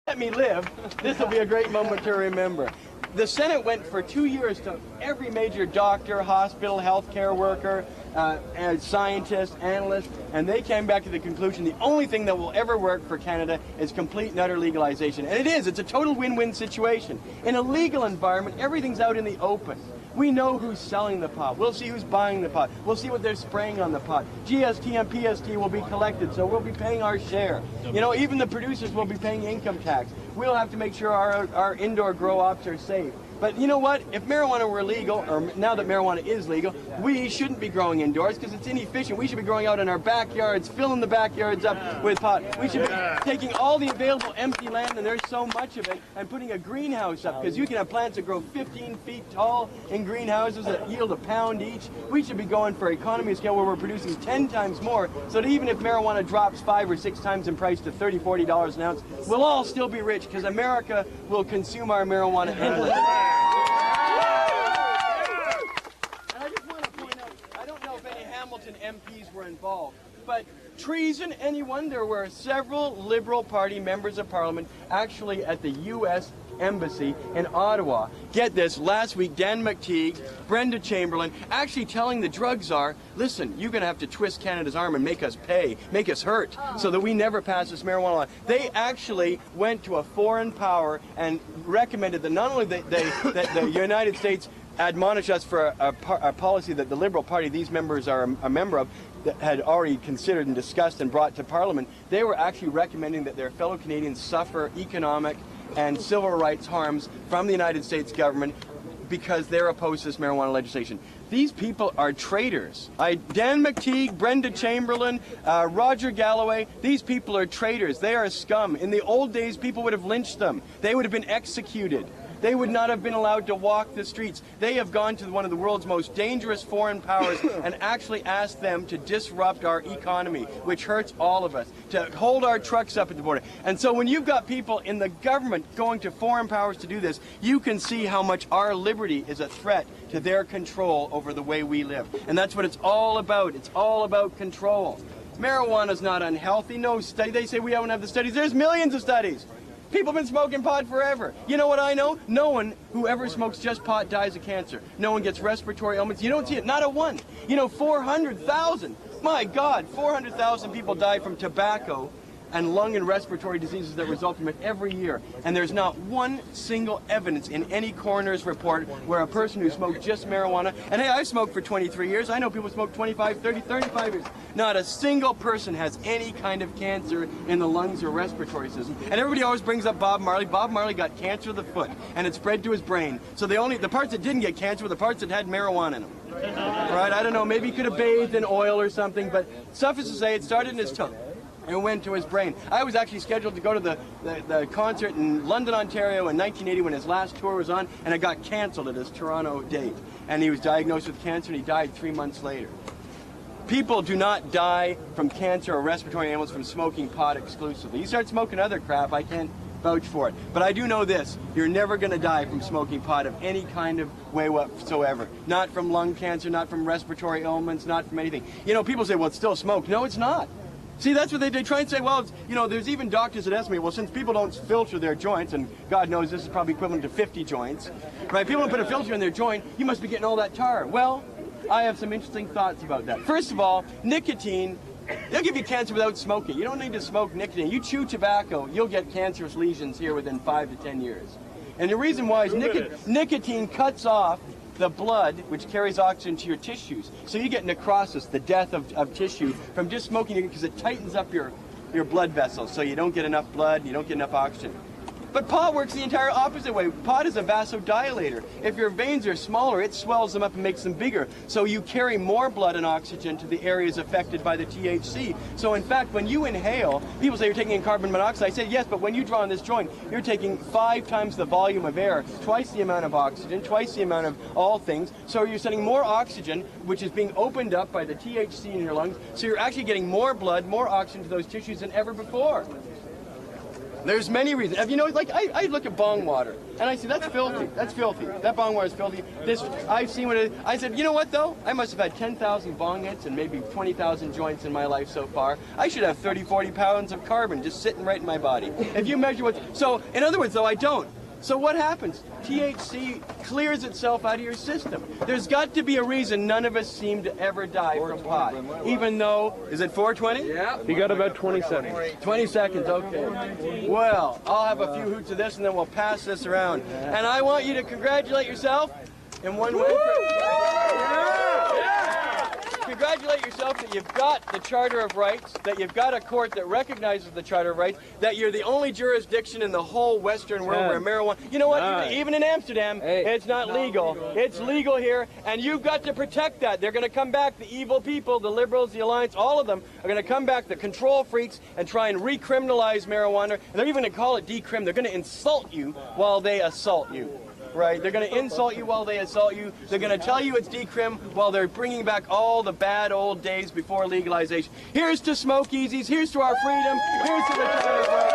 Let me live. This will be a great moment to remember. The Senate went for 2 years to every major doctor, hospital, healthcare worker, scientist, analyst, and they came back to the conclusion the only thing that will ever work for Canada is complete and utter legalization. And it is. It's a total win-win situation. In a legal environment, everything's out in the open. We know who's selling the pot. We'll see who's buying the pot. We'll see what they're spraying on the pot. GST and PST will be collected, so we'll be paying our share. You know, even the producers will be paying income tax. We'll have to make sure our indoor grow ops are safe. But you know what? If marijuana were legal, or now that marijuana is legal, we shouldn't be growing indoors because it's inefficient. We should be growing out in our backyards, filling the backyards up with pot. We should be taking all the available empty land, and there's so much of it, and putting a greenhouse up, because you can have plants that grow 15 feet tall in greenhouses that yield £1 each. We should be going for economy scale where we're producing 10 times more, so that even if marijuana drops 5 or 6 times in price to $30, $40 an ounce, we'll all still be rich because America will consume our marijuana endlessly. Hamilton MPs were involved, but treason, anyone? There were several Liberal Party members of Parliament actually at the U.S. Embassy in Ottawa. Get this, last week Dan McTeague, Brenda Chamberlain, actually telling the drug czar, listen, you're going to have to twist Canada's arm and make us pay, make us hurt, so that we never pass this marijuana law. They actually went to a foreign power and recommended that not only that the United States admonish us for a policy that the Liberal Party these members are a member of that had already considered and discussed and brought to Parliament. They were actually recommending that their fellow Canadians suffer economic and civil rights harms from the United States government because they're opposed to this marijuana legislation. These people are traitors. Dan McTeague, Brenda Chamberlain, Roger Galloway, these people are traitors. They are scum. In the old days, people would have lynched them. They would have been executed. They would not have been allowed to walk the streets. They have gone to one of the world's most dangerous foreign powers and actually asked them to disrupt our economy, which hurts all of us, to hold our trucks up at the border. And so when you've got people in the government going to foreign powers to do this, you can see how much our liberty is a threat to their control over the way we live. And that's what it's all about. It's all about control. Marijuana is not unhealthy. No study. They say we don't have the studies. There's millions of studies. People have been smoking pot forever. You know what I know? No one who ever smokes just pot dies of cancer. No one gets respiratory ailments. You don't see it. Not a one. You know, 400,000. My God, 400,000 people die from tobacco and lung and respiratory diseases that result from it every year. And there's not one single evidence in any coroner's report where a person who smoked just marijuana, and hey, I've smoked for 23 years, I know people smoke 25, 30, 35 years, not a single person has any kind of cancer in the lungs or respiratory system. And everybody always brings up Bob Marley. Bob Marley got cancer of the foot, and it spread to his brain. So the parts that didn't get cancer were the parts that had marijuana in them. Right? I don't know, maybe he could have bathed in oil or something, but suffice to say, it started in his tongue. It went to his brain. I was actually scheduled to go to the concert in London, Ontario in 1980 when his last tour was on, and it got canceled at his Toronto date. And he was diagnosed with cancer, and he died 3 months later. People do not die from cancer or respiratory ailments from smoking pot exclusively. You start smoking other crap, I can't vouch for it. But I do know this, you're never going to die from smoking pot of any kind of way whatsoever. Not from lung cancer, not from respiratory ailments, not from anything. You know, people say, well, it's still smoke. No, it's not. See, that's what they try and say, well, you know, there's even doctors that estimate, well, since people don't filter their joints, and God knows this is probably equivalent to 50 joints, right? People don't put a filter in their joint, you must be getting all that tar. Well, I have some interesting thoughts about that. First of all, nicotine, they'll give you cancer without smoking. You don't need to smoke nicotine. You chew tobacco, you'll get cancerous lesions here within 5 to 10 years. And the reason why is nicotine cuts off the blood, which carries oxygen to your tissues. So you get necrosis, the death of tissue, from just smoking because it tightens up your blood vessels, so you don't get enough blood, you don't get enough oxygen. But pot works the entire opposite way. Pot is a vasodilator. If your veins are smaller, it swells them up and makes them bigger. So you carry more blood and oxygen to the areas affected by the THC. So in fact, when you inhale, people say you're taking in carbon monoxide. I said yes, but when you draw on this joint, you're taking 5 times the volume of air, twice the amount of oxygen, twice the amount of all things. So you're sending more oxygen, which is being opened up by the THC in your lungs. So you're actually getting more blood, more oxygen to those tissues than ever before. There's many reasons. You know, like I look at bong water and I say that's filthy. That's filthy. That bong water is filthy. This I've seen what it is. I said, you know what though? I must have had 10,000 bong hits and maybe 20,000 joints in my life so far. I should have 30, 40 pounds of carbon just sitting right in my body. If you measure so in other words though, I don't. So what happens? THC clears itself out of your system. There's got to be a reason none of us seem to ever die from pot. Even though, is it 420? Yeah. You got about 20 seconds. 20 seconds, okay. Well, I'll have a few hoots of this and then we'll pass this around. And I want you to congratulate yourself in one way. Congratulate yourself that you've got the Charter of Rights, that you've got a court that recognizes the Charter of Rights, that you're the only jurisdiction in the whole Western world where marijuana, you know what, even in Amsterdam, it's not legal. It's legal here, and you've got to protect that. They're going to come back, the evil people, the liberals, the Alliance, all of them are going to come back, the control freaks, and try and recriminalize marijuana. And they're even going to call it decrim. They're going to insult you while they assault you. Right, they're going to insult you while they assault you. They're going to tell you it's decrim while they're bringing back all the bad old days before legalization. Here's to smoke easies. Here's to our freedom. Here's to the Charter of Rights.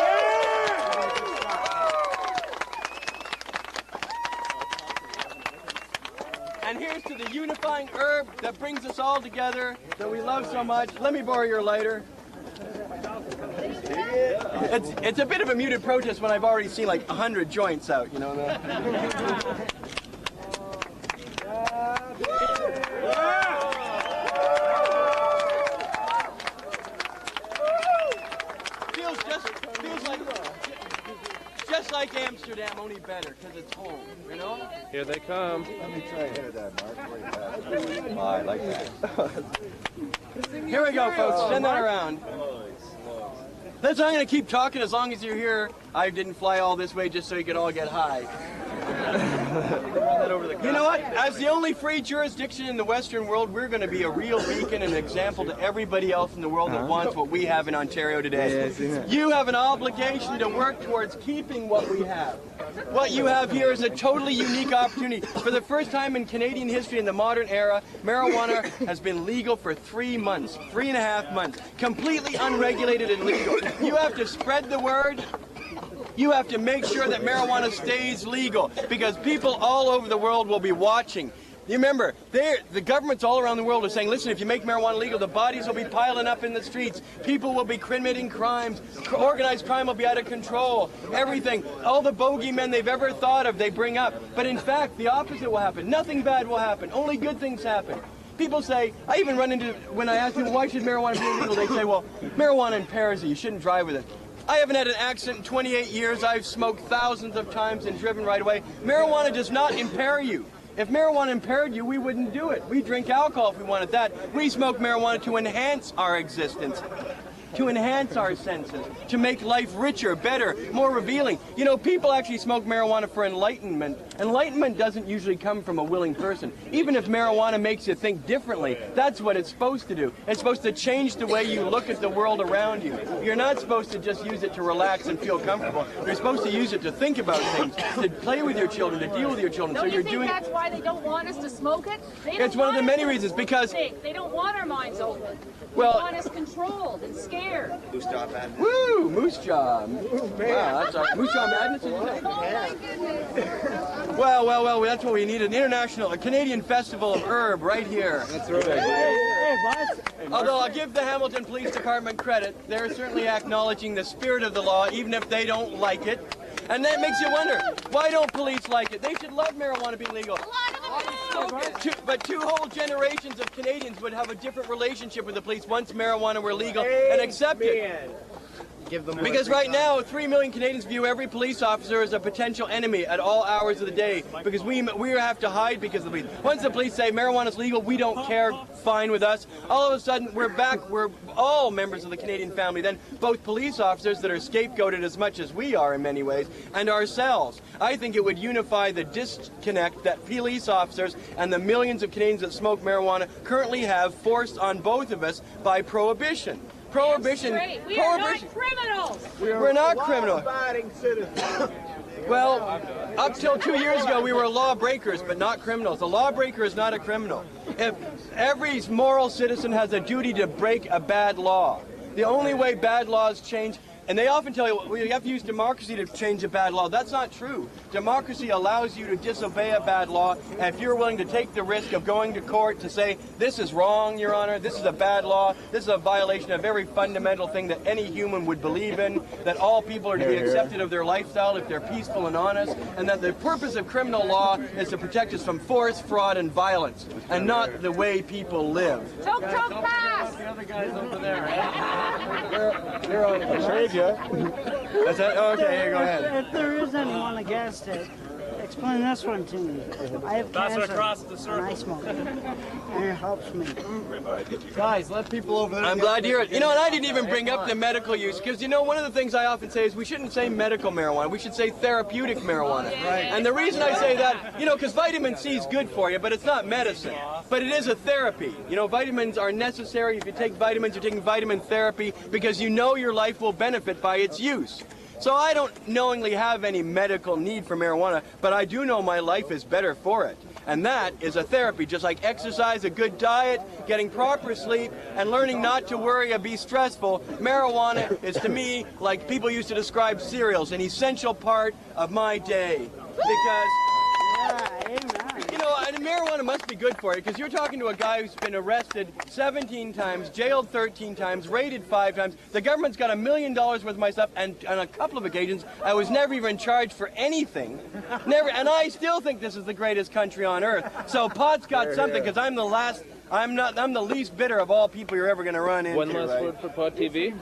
And here's to the unifying herb that brings us all together, that we love so much. Let me borrow your lighter. It's a bit of a muted protest when I've already seen like 100 joints out, you know that? Feels just like Amsterdam, only better, because it's home, you know? Here they come. Let me try a hit of that, Mark. Oh, I like that. Here we go, folks. Send that around. I'm going to keep talking as long as you're here. I didn't fly all this way just so you could all get high. You know what? As the only free jurisdiction in the Western world, we're going to be a real beacon and an example to everybody else in the world that wants what we have in Ontario today. You have an obligation to work towards keeping what we have. What you have here is a totally unique opportunity. For the first time in Canadian history in the modern era, marijuana has been legal for 3 months, 3.5 months, completely unregulated and legal. You have to spread the word. You have to make sure that marijuana stays legal because people all over the world will be watching. You remember, the governments all around the world are saying, listen, if you make marijuana legal, the bodies will be piling up in the streets. People will be committing crimes. Organized crime will be out of control. Everything. All the bogeymen they've ever thought of, they bring up. But in fact, the opposite will happen. Nothing bad will happen. Only good things happen. People say, I even run into, when I ask people, why should marijuana be illegal? They say, well, marijuana impairs you. You shouldn't drive with it. I haven't had an accident in 28 years. I've smoked thousands of times and driven right away. Marijuana does not impair you. If marijuana impaired you, we wouldn't do it. We drink alcohol if we wanted that. We smoke marijuana to enhance our existence, to enhance our senses, to make life richer, better, more revealing. You know, people actually smoke marijuana for enlightenment. Enlightenment doesn't usually come from a willing person. Even if marijuana makes you think differently, that's what it's supposed to do. It's supposed to change the way you look at the world around you. You're not supposed to just use it to relax and feel comfortable. You're supposed to use it to think about things, to play with your children, to deal with your children. Don't you think that's why they don't want us to smoke it? It's one of the many reasons, because they don't want our minds open. Well, they want us controlled and scared. Moose Jaw Madness. Woo! Moose Jaw. Wow, that's our Moose Jaw Madness, did you say? Oh my goodness. Well, that's what we need. A Canadian festival of herb right here. That's right. Although I'll give the Hamilton Police Department credit, they're certainly acknowledging the spirit of the law, even if they don't like it. And that makes you wonder, why don't police like it? They should love marijuana being legal. But two whole generations of Canadians would have a different relationship with the police once marijuana were legal and accepted. Because right now, 3 million Canadians view every police officer as a potential enemy at all hours of the day because we have to hide because of the police. Once the police say marijuana is legal, we don't care, fine with us. All of a sudden, we're back, we're all members of the Canadian family. Then both police officers that are scapegoated as much as we are in many ways, and ourselves. I think it would unify the disconnect that police officers and the millions of Canadians that smoke marijuana currently have forced on both of us by prohibition. Prohibition. We are not criminals. We're not criminals. Well, up till 2 years ago, we were lawbreakers, but not criminals. A lawbreaker is not a criminal. If every moral citizen has a duty to break a bad law. The only way bad laws change, And they often tell you, well, you have to use democracy to change a bad law. That's not true. Democracy allows you to disobey a bad law, and if you're willing to take the risk of going to court to say, this is wrong, Your Honor, this is a bad law, this is a violation of every fundamental thing that any human would believe in, that all people are to be accepted of their lifestyle if they're peaceful and honest, and that the purpose of criminal law is to protect us from force, fraud, and violence, and not the way people live. Toke pass! The other guys over there. They're on the trade, yeah? That's it? Oh, okay, here, go ahead. If there is anyone against it, explain this one to me. I have cancer and I smoke, and it helps me. Guys, let people over there. I'm glad to hear it. You know, and I didn't even bring up the medical use, because, you know, one of the things I often say is we shouldn't say medical marijuana, we should say therapeutic marijuana. Right. And the reason I say that, you know, because vitamin C is good for you, but it's not medicine. But it is a therapy. You know, vitamins are necessary. If you take vitamins, you're taking vitamin therapy because you know your life will benefit by its use. So I don't knowingly have any medical need for marijuana, but I do know my life is better for it. And that is a therapy, just like exercise, a good diet, getting proper sleep, and learning not to worry or be stressful. Marijuana is, to me, like people used to describe cereals, an essential part of my day. Because, you know, and marijuana must be good for you, because you're talking to a guy who's been arrested 17 times, jailed 13 times, raided 5 times. The government's got $1 million worth of my stuff, and on a couple of occasions, I was never even charged for anything. Never, and I still think this is the greatest country on earth. So pot's got something, because I'm the least bitter of all people you're ever going to run into. One last word for Pot TV.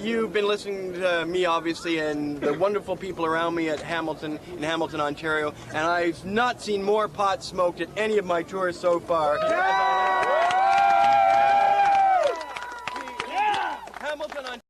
You've been listening to me, obviously, and the wonderful people around me in Hamilton, Ontario, and I've not seen more pot smoked at any of my tours so far.